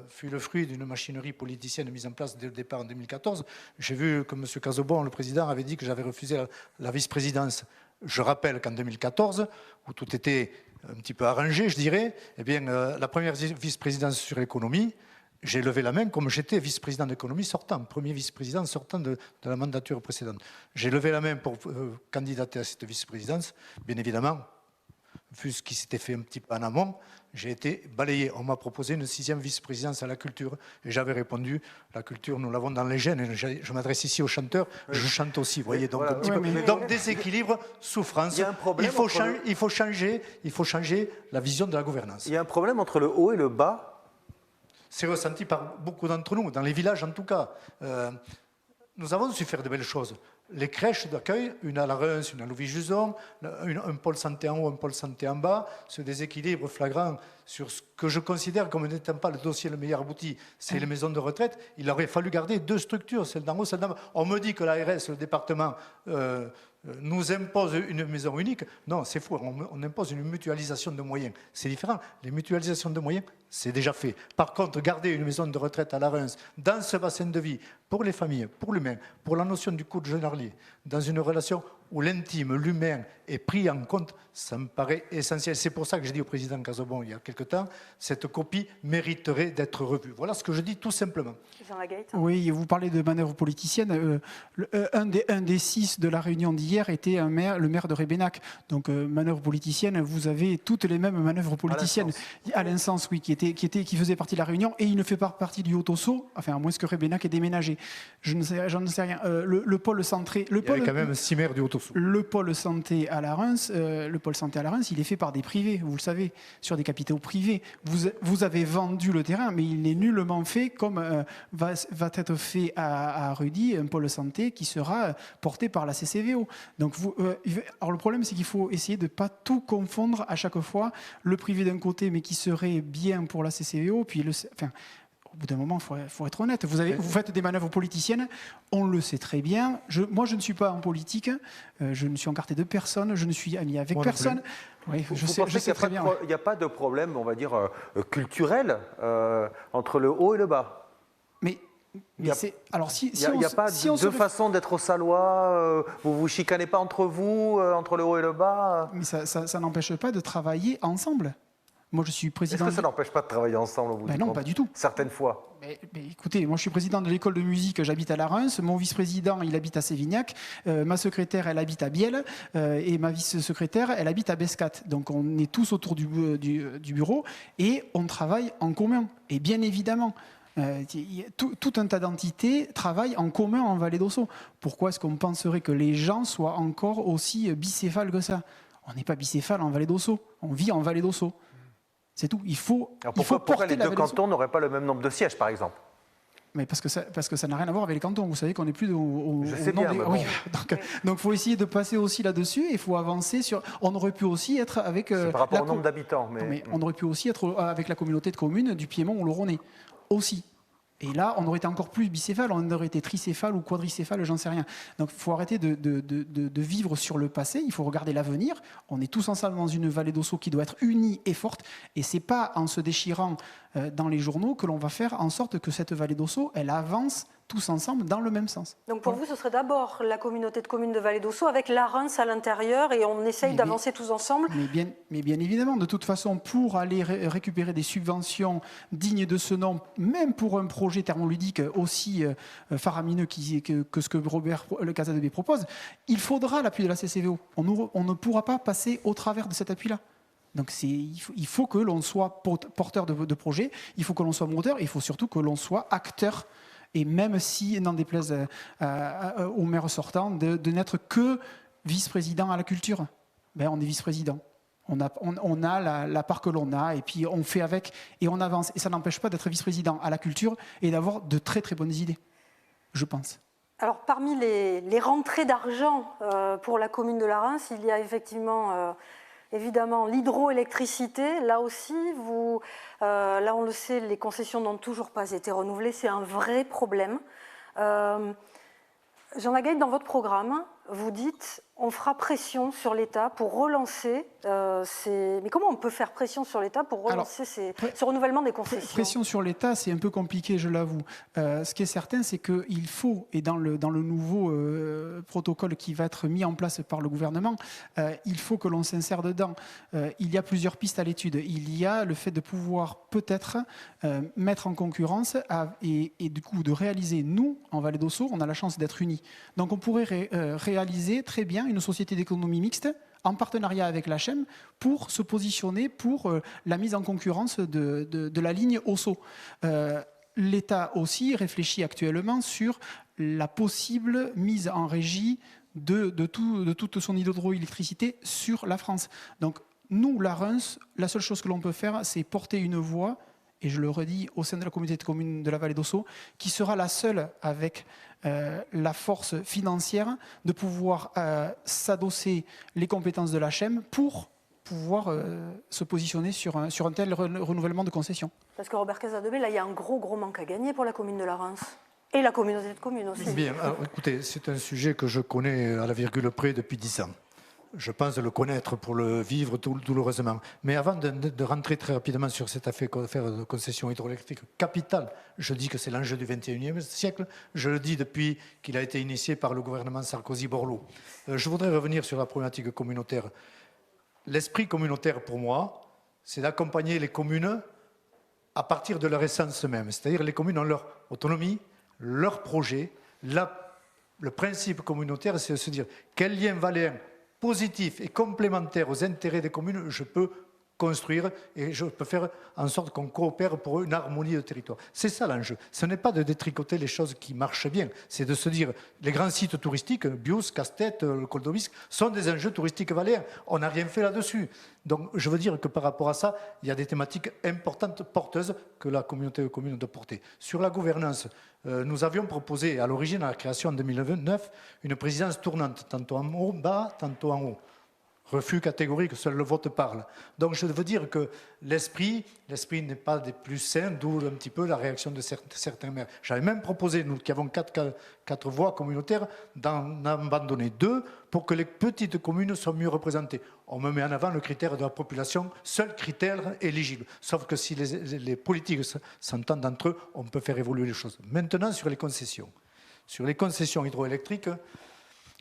fut le fruit d'une machinerie politicienne mise en place dès le départ en 2014. J'ai vu que M. Cazobon, le président, avait dit que j'avais refusé la vice-présidence. Je rappelle qu'en 2014, où tout était un petit peu arrangé, je dirais, eh bien, la première vice-présidence sur l'économie, j'ai levé la main comme j'étais vice-président d'économie sortant, premier vice-président sortant de la mandature précédente. J'ai levé la main pour candidater à cette vice-présidence. Bien évidemment, vu ce qui s'était fait un petit peu en amont, j'ai été balayé. On m'a proposé une 6e vice-présidence à la culture. Et j'avais répondu, la culture, nous l'avons dans les gènes. Et je m'adresse ici aux chanteurs, je chante aussi, vous voyez. Donc, voilà. Donc déséquilibre, souffrance. Il y a un problème il faut changer la vision de la gouvernance. Il y a un problème entre le haut et le bas. C'est ressenti par beaucoup d'entre nous, dans les villages en tout cas. Nous avons su faire de belles choses. Les crèches d'accueil, une à la Reims, une à Louis-Juson, un pôle santé en haut, un pôle santé en bas, ce déséquilibre flagrant sur ce que je considère comme n'étant pas le dossier le meilleur abouti, c'est les maisons de retraite. Il aurait fallu garder deux structures, celle d'en haut, celle d'en bas. On me dit que l'ARS, le département, nous impose une maison unique. Non, c'est faux, on impose une mutualisation de moyens. C'est différent. Les mutualisations de moyens, c'est déjà fait. Par contre, garder une maison de retraite à la Reims, dans ce bassin de vie, pour les familles, pour l'humain, pour la notion du coût journalier, dans une relation où l'intime, l'humain est pris en compte, ça me paraît essentiel. C'est pour ça que j'ai dit au président Cazobon il y a quelque temps, cette copie mériterait d'être revue. Voilà ce que je dis tout simplement. Jean Lagaït. Oui, vous parlez de manœuvre politicienne. Un des 6 de la réunion d'hier était le maire de Rébénac. Donc, manœuvre politicienne, vous avez toutes les mêmes manœuvres politiciennes. À l'insens, oui, qui faisait partie de la réunion, et il ne fait pas partie du Haut-Ossau, enfin, à moins que Rébénac ait déménagé. J'en ne sais rien. Le pôle centré... Il y avait quand même 6 maires du Haut-Ossau. Le pôle santé à la Reims, il est fait par des privés, vous le savez, sur des capitaux privés. Vous avez vendu le terrain, mais il n'est nullement fait comme va être fait à Rudy, un pôle santé qui sera porté par la CCVO. Donc, alors le problème, c'est qu'il faut essayer de ne pas tout confondre à chaque fois. Le privé d'un côté, mais qui serait bien pour la CCVO, puis au bout d'un moment, il faut être honnête. Vous faites des manœuvres politiciennes, on le sait très bien. Moi, je ne suis pas en politique, je ne suis encarté de personne, je ne suis ami avec personne. Oui, je sais très bien. Il n'y a pas de problème, on va dire, culturel entre le haut et le bas. Il n'y a pas deux façons d'être au Salois, vous ne vous chicanez pas entre vous, entre le haut et le bas. Mais ça n'empêche pas de travailler ensemble. Moi, je suis président. Est-ce que ça n'empêche pas de travailler ensemble au bout du compte ? Non, pas du tout. Certaines fois. Mais écoutez, moi, je suis président de l'école de musique, j'habite à la Reims. Mon vice-président, il habite à Sévignac. Ma secrétaire, elle habite à Biel. Et ma vice-secrétaire, elle habite à Bescat. Donc, on est tous autour du bureau et on travaille en commun. Et bien évidemment, tout un tas d'entités travaillent en commun en Vallée d'Ossau. Pourquoi est-ce qu'on penserait que les gens soient encore aussi bicéphales que ça ? On n'est pas bicéphale en Vallée d'Ossau. On vit en Vallée d'Ossau. C'est tout. Pourquoi les deux cantons n'auraient pas le même nombre de sièges, par exemple ? Mais parce que ça n'a rien à voir avec les cantons. Vous savez qu'on n'est plus au Je sais bien, oui. Donc, il faut essayer de passer aussi là-dessus et il faut avancer sur... On aurait pu aussi être avec... C'est par rapport au nombre d'habitants. Mais on aurait pu aussi être avec la communauté de communes du Piémont ou le Rhônay. Aussi. Et là, on aurait été encore plus bicéphale, on aurait été tricéphale ou quadricéphale, j'en sais rien. Donc, il faut arrêter de vivre sur le passé, il faut regarder l'avenir. On est tous ensemble dans une Vallée d'Ossau qui doit être unie et forte. Et ce n'est pas en se déchirant dans les journaux que l'on va faire en sorte que cette Vallée d'Ossau, elle avance tous ensemble dans le même sens. Donc pour vous, ce serait d'abord la communauté de communes de Vallée d'Ossau avec la Reims à l'intérieur et on essaye d'avancer tous ensemble. Mais bien évidemment, de toute façon, pour aller récupérer des subventions dignes de ce nom, même pour un projet thermoludique aussi faramineux que ce que Robert Le Casadebé propose, il faudra l'appui de la CCVO. On ne pourra pas passer au travers de cet appui-là. Donc il faut que l'on soit porteur de projet, il faut que l'on soit moteur, et il faut surtout que l'on soit acteur. Et même si, n'en déplaise au maire sortant, de n'être que vice-président à la culture, on est vice-président. On a la part que l'on a, et puis on fait avec, et on avance. Et ça n'empêche pas d'être vice-président à la culture et d'avoir de très très bonnes idées, je pense. Alors parmi les rentrées d'argent pour la commune de la Reims, il y a effectivement... évidemment, l'hydroélectricité, là aussi, là on le sait, les concessions n'ont toujours pas été renouvelées, c'est un vrai problème. Jean Lagaille, dans votre programme, vous dites on fera pression sur l'État pour relancer Mais comment on peut faire pression sur l'État pour relancer ce renouvellement des concessions ? Pression sur l'État, c'est un peu compliqué, je l'avoue. Ce qui est certain, c'est qu'il faut, et dans le nouveau protocole qui va être mis en place par le gouvernement, il faut que l'on s'insère dedans. Il y a plusieurs pistes à l'étude. Il y a le fait de pouvoir peut-être mettre en concurrence et du coup de réaliser, nous, en Vallée d'Ossau, on a la chance d'être unis. Donc on pourrait réaliser très bien une société d'économie mixte en partenariat avec l'HM pour se positionner pour la mise en concurrence de la ligne Ossau. L'État aussi réfléchit actuellement sur la possible mise en régie de toute son hydroélectricité sur la France. Donc nous, la Reims, la seule chose que l'on peut faire, c'est porter une voix, et je le redis, au sein de la communauté de communes de la Vallée d'Ossau, qui sera la seule avec la force financière de pouvoir s'adosser les compétences de l'HM pour pouvoir se positionner sur un tel renouvellement de concession. Parce que Robert Casadebé, là, il y a un gros manque à gagner pour la commune de la Reims. Et la communauté de communes aussi. Bien, alors, écoutez, c'est un sujet que je connais à la virgule près depuis 10 ans. Je pense le connaître pour le vivre douloureusement. Mais avant de rentrer très rapidement sur cette affaire de concession hydroélectrique capitale, je dis que c'est l'enjeu du XXIe siècle. Je le dis depuis qu'il a été initié par le gouvernement Sarkozy-Borloo. Je voudrais revenir sur la problématique communautaire. L'esprit communautaire, pour moi, c'est d'accompagner les communes à partir de leur essence même. C'est-à-dire les communes ont leur autonomie, leur projet. Le principe communautaire, c'est de se dire quel lien valéen positif et complémentaire aux intérêts des communes, je peux construire et je peux faire en sorte qu'on coopère pour une harmonie de territoire. C'est ça l'enjeu. Ce n'est pas de détricoter les choses qui marchent bien, c'est de se dire les grands sites touristiques, Bios, Casse-Tête, le Col d'Aubisque, sont des enjeux touristiques valéens. On n'a rien fait là-dessus. Donc je veux dire que par rapport à ça, il y a des thématiques importantes, porteuses, que la communauté de communes doit porter. Sur la gouvernance, nous avions proposé à l'origine, à la création en 2009, une présidence tournante, tantôt en haut, bas, tantôt en haut. Refus catégorique, seul le vote parle. Donc je veux dire que l'esprit n'est pas des plus sains, d'où un petit peu la réaction de certains maires. J'avais même proposé, nous qui avons quatre voix communautaires, d'en abandonner 2 pour que les petites communes soient mieux représentées. On me met en avant le critère de la population, seul critère éligible. Sauf que si les politiques s'entendent entre eux, on peut faire évoluer les choses. Maintenant, sur les concessions. Sur les concessions hydroélectriques,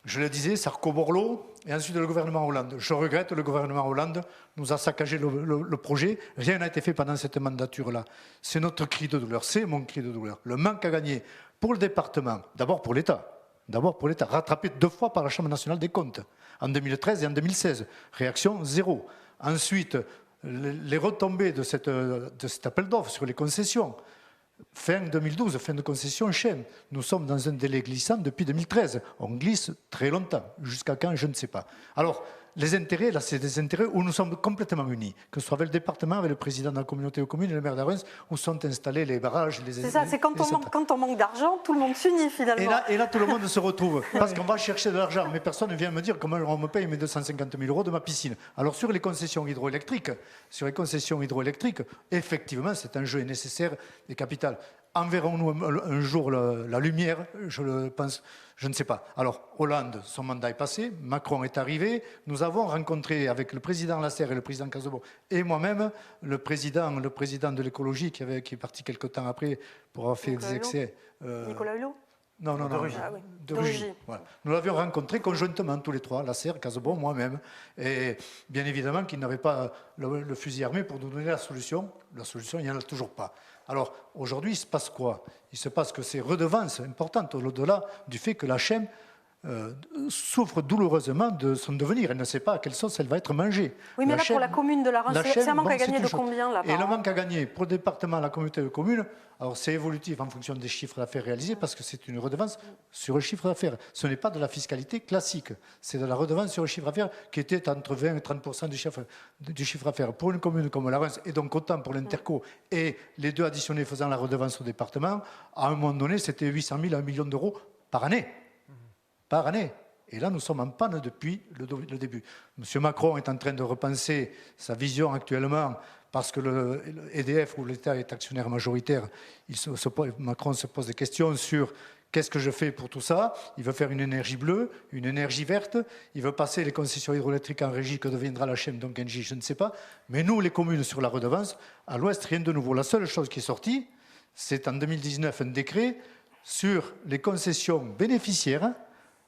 je le disais, Sarko-Borloo et ensuite le gouvernement Hollande. Je regrette, le gouvernement Hollande nous a saccagé le projet. Rien n'a été fait pendant cette mandature-là. C'est notre cri de douleur, c'est mon cri de douleur. Le manque à gagner pour le département, d'abord pour l'État, rattrapé 2 fois par la Chambre nationale des comptes, en 2013 et en 2016. Réaction 0. Ensuite, les retombées de cet appel d'offres sur les concessions. Fin 2012, fin de concession chaîne. Nous sommes dans un délai glissant depuis 2013. On glisse très longtemps. Jusqu'à quand, je ne sais pas. Alors, les intérêts, là, c'est des intérêts où nous sommes complètement unis. Que ce soit avec le département, avec le président de la communauté de communes et le maire de Reims, où sont installés les barrages, les... C'est ça, c'est quand on manque d'argent, tout le monde s'unit finalement. Et là, tout le monde se retrouve. Parce qu'on va chercher de l'argent. Mais personne ne vient me dire comment on me paye mes 250 000 € de ma piscine. Alors, sur les concessions hydroélectriques, effectivement, cet enjeu est nécessaire et capital. enverrons-nous un jour la lumière? Je le pense, je ne sais pas. Alors, Hollande, son mandat est passé, Macron est arrivé. Nous avons rencontré avec le président Lasserre et le président Casabon et moi-même le président de l'écologie qui est parti quelque temps après pour avoir fait des excès. Nicolas Hulot? Non, Ah, oui. de Rugy. Voilà. Nous l'avions rencontré conjointement, tous les trois, Lasserre, Casabon, moi-même. Et bien évidemment qu'il n'avait pas le fusil armé pour nous donner la solution. La solution, il n'y en a toujours pas. Alors, aujourd'hui, il se passe quoi? Il se passe que ces redevances importantes, au-delà du fait que la chaîne souffre douloureusement de son devenir. Elle ne sait pas à quelle sauce elle va être mangée. Oui, mais là, pour la commune de la Reims, c'est un manque à gagner de combien là? Et le manque à gagner pour le département, la communauté de communes, alors c'est évolutif en fonction des chiffres d'affaires réalisés parce que c'est une redevance sur le chiffre d'affaires. Ce n'est pas de la fiscalité classique, c'est de la redevance sur le chiffre d'affaires qui était entre 20 et 30% du chiffre d'affaires. Pour une commune comme la Reims, et donc autant pour l'Interco et les deux additionnés faisant la redevance au département, à un moment donné, c'était 800 000 à 1 million d'euros par année. Par année. Et là, nous sommes en panne depuis le début. M. Macron est en train de repenser sa vision actuellement parce que le EDF, où l'État est actionnaire majoritaire, Macron se pose des questions sur qu'est-ce que je fais pour tout ça. Il veut faire une énergie bleue, une énergie verte. Il veut passer les concessions hydroélectriques en régie. Que deviendra la chaîne donc Engie, je ne sais pas. Mais nous, les communes sur la redevance, à l'Ouest, rien de nouveau. La seule chose qui est sortie, c'est en 2019 un décret sur les concessions bénéficiaires,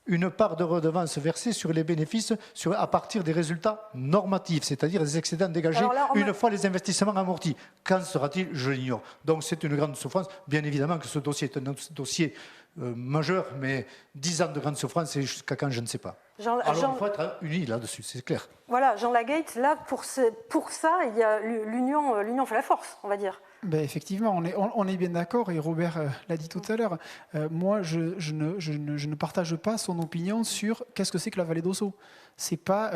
une part de redevance versée sur les bénéfices à partir des résultats normatifs, c'est-à-dire des excédents dégagés une fois les investissements amortis. Quand sera-t-il? Je l'ignore. Donc c'est une grande souffrance. Bien évidemment que ce dossier est un dossier majeur, mais 10 ans de grande souffrance, et jusqu'à quand, je ne sais pas. Alors il faut être unis là-dessus, c'est clair. Voilà, Jean Lagate, là, pour ça, il y a l'union fait la force, on va dire. Ben effectivement, on est bien d'accord, et Robert l'a dit tout à l'heure. Moi, je ne partage pas son opinion sur qu'est-ce que c'est que la vallée d'Ossau. Ce n'est pas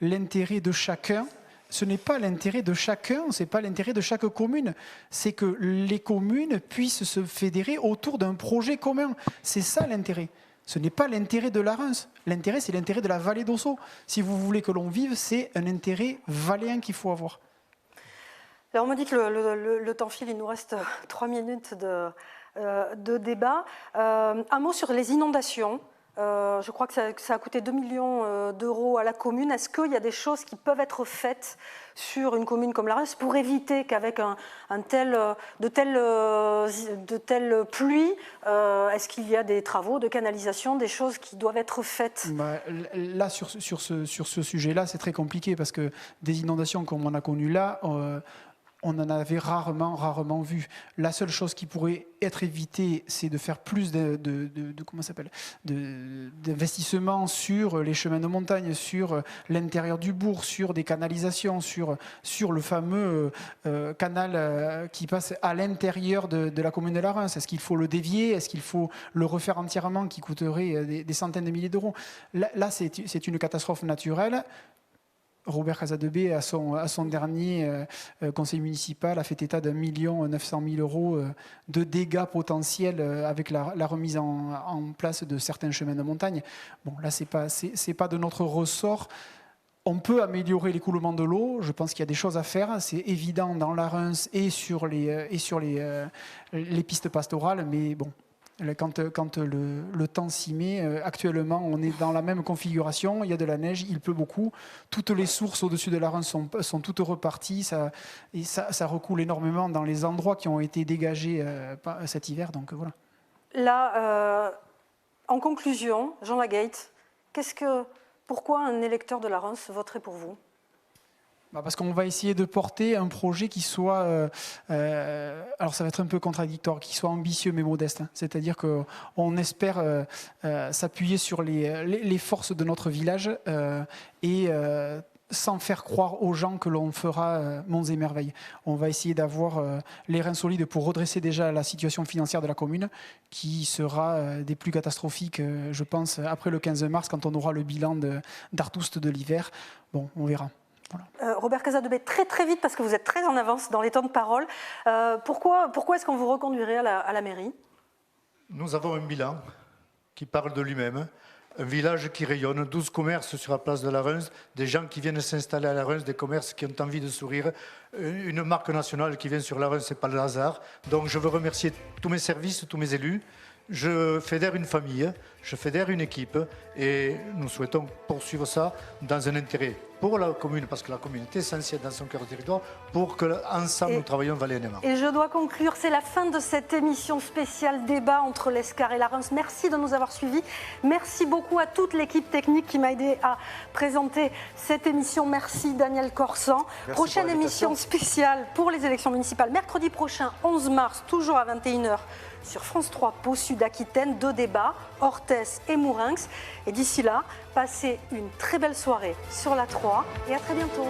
l'intérêt de chacun. Ce n'est pas l'intérêt de chacun, ce n'est pas l'intérêt de chaque commune. C'est que les communes puissent se fédérer autour d'un projet commun. C'est ça l'intérêt. Ce n'est pas l'intérêt de la Reims. L'intérêt, c'est l'intérêt de la vallée d'Ossau. Si vous voulez que l'on vive, c'est un intérêt valléen qu'il faut avoir. Alors on me dit que le temps file, il nous reste 3 minutes de débat. Un mot sur les inondations. Je crois que ça a coûté 2 millions d'euros à la commune. Est-ce qu'il y a des choses qui peuvent être faites sur une commune comme la Reims pour éviter qu'avec de telles pluies, est-ce qu'il y a des travaux de canalisation, des choses qui doivent être faites? Là, sur ce sujet-là, c'est très compliqué parce que des inondations comme on a connu là, on en avait rarement vu. La seule chose qui pourrait être évitée, c'est de faire plus d'investissements sur les chemins de montagne, sur l'intérieur du bourg, sur des canalisations, sur le fameux canal qui passe à l'intérieur de la commune de la Reims. Est-ce qu'il faut le dévier? Est-ce qu'il faut le refaire entièrement, qui coûterait des centaines de milliers d'euros? Là, c'est une catastrophe naturelle. Robert Casadebé, à son dernier conseil municipal, a fait état d'1 900 000 euros de dégâts potentiels avec la remise en place de certains chemins de montagne. Bon, là, c'est pas de notre ressort. On peut améliorer l'écoulement de l'eau. Je pense qu'il y a des choses à faire. C'est évident dans la Reims et sur les pistes pastorales, mais bon. Quand le temps s'y met, actuellement, on est dans la même configuration. Il y a de la neige, il pleut beaucoup. Toutes les sources au-dessus de la Reims sont toutes reparties. Ça recoule énormément dans les endroits qui ont été dégagés cet hiver. Donc voilà. Là, en conclusion, Jean Lagate, pourquoi un électeur de la Reims voterait pour vous? Parce qu'on va essayer de porter un projet qui soit, alors ça va être un peu contradictoire, qui soit ambitieux mais modeste. C'est-à-dire qu'on espère s'appuyer sur les forces de notre village et sans faire croire aux gens que l'on fera monts et merveilles. On va essayer d'avoir les reins solides pour redresser déjà la situation financière de la commune, qui sera des plus catastrophiques, je pense, après le 15 mars, quand on aura le bilan d'Artoust de l'hiver. Bon, on verra. Voilà. Robert Casadebé, très très vite, parce que vous êtes très en avance dans les temps de parole. Pourquoi est-ce qu'on vous reconduirait à la mairie? Nous avons un bilan qui parle de lui-même. un village qui rayonne, 12 commerces sur la place de la Reims, des gens qui viennent s'installer à la Reims, des commerces qui ont envie de sourire, une marque nationale qui vient sur la Reims, c'est pas le hasard. Donc je veux remercier tous mes services, tous mes élus. Je fédère une famille, je fédère une équipe et nous souhaitons poursuivre ça dans un intérêt pour la commune, parce que la commune est essentielle dans son cœur de territoire, pour qu'ensemble nous travaillions valainement. Et je dois conclure, c'est la fin de cette émission spéciale débat entre l'Escar et la Reims. Merci de nous avoir suivis. Merci beaucoup à toute l'équipe technique qui m'a aidé à présenter cette émission. Merci Daniel Corsan. Prochaine émission spéciale pour les élections municipales, mercredi prochain, 11 mars, toujours à 21h. Sur France 3, Pau Sud-Aquitaine, 2 débats, Orthès et Mourinx. Et d'ici là, passez une très belle soirée sur la 3 et à très bientôt.